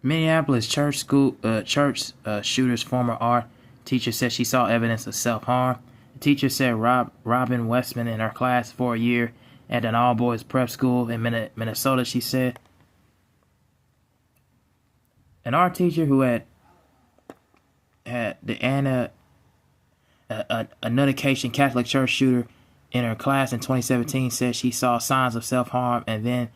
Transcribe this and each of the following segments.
Minneapolis Church shooter's former art teacher said she saw evidence of self-harm. The teacher said Robin Westman in her class for a year at an all-boys prep school in Minnesota. She said an art teacher who had the Minneapolis Catholic Church shooter in her class in 2017 said she saw signs of self-harm and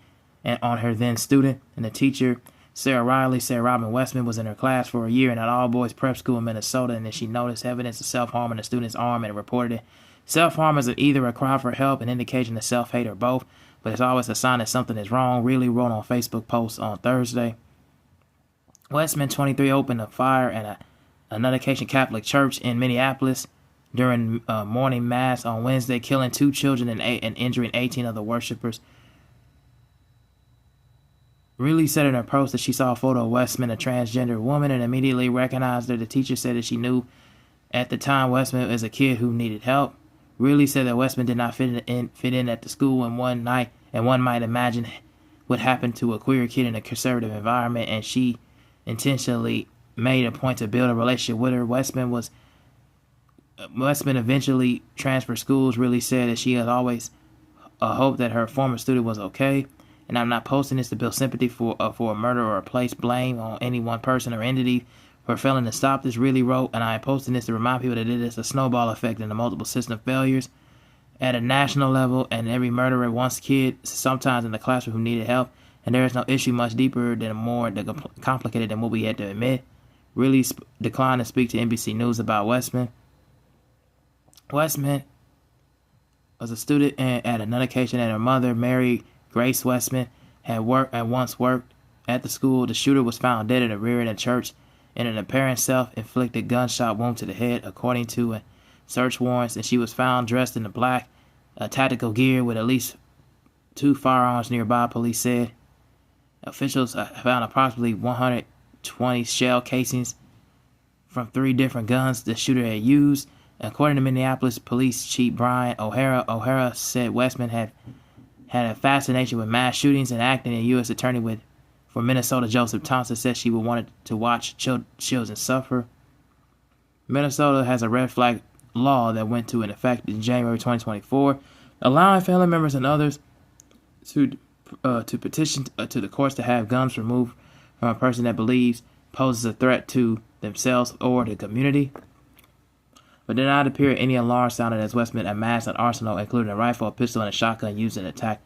on her then student. And the teacher, Sarah Riley, said Robin Westman was in her class for a year in an all-boys prep school in Minnesota, and then she noticed evidence of self-harm in the student's arm and reported it. Self-harm is either a cry for help, an indication of self-hate, or both, but it's always a sign that something is wrong, Riley wrote on Facebook posts on Thursday. Westman, 23, opened a fire at a Minneapolis Catholic Church in Minneapolis during morning mass on Wednesday, killing 2 children and injuring 18 other worshipers. Riley said in her post that she saw a photo of Westman, a transgender woman, and immediately recognized her. The teacher said that she knew at the time Westman was a kid who needed help. Riley said that Westman did not fit in at the school, and one might imagine what happened to a queer kid in a conservative environment, and she intentionally made a point to build a relationship with her. Westman eventually transferred schools. Riley said that she had always hoped that her former student was okay. And I'm not posting this to build sympathy for a murder or place blame on any one person or entity for failing to stop this, Riley wrote, and I am posting this to remind people that it is a snowball effect and the multiple system failures at a national level, and every murderer wants kid, sometimes in the classroom, who needed help, and there is no issue much deeper than more complicated than what we had to admit. Riley declined to speak to NBC News about Westman. Westman was a student at another occasion, and her mother, Mary Grace Westman, had once worked at the school. The shooter was found dead in the rear of the church in an apparent self-inflicted gunshot wound to the head, according to search warrants, and she was found dressed in the black tactical gear with at least 2 firearms nearby, police said. Officials found approximately 120 shell casings from 3 different guns the shooter had used. According to Minneapolis Police Chief Brian O'Hara said Westman had a fascination with mass shootings, and acting U.S. Attorney for Minnesota Joseph Thompson said she would want to watch children suffer. Minnesota has a red flag law that went into effect in January 2024, allowing family members and others to petition to the courts to have guns removed from a person that believes poses a threat to themselves or the community. But did not appear any alarm sounded as Westman amassed an arsenal, including a rifle, a pistol, and a shotgun used in an attack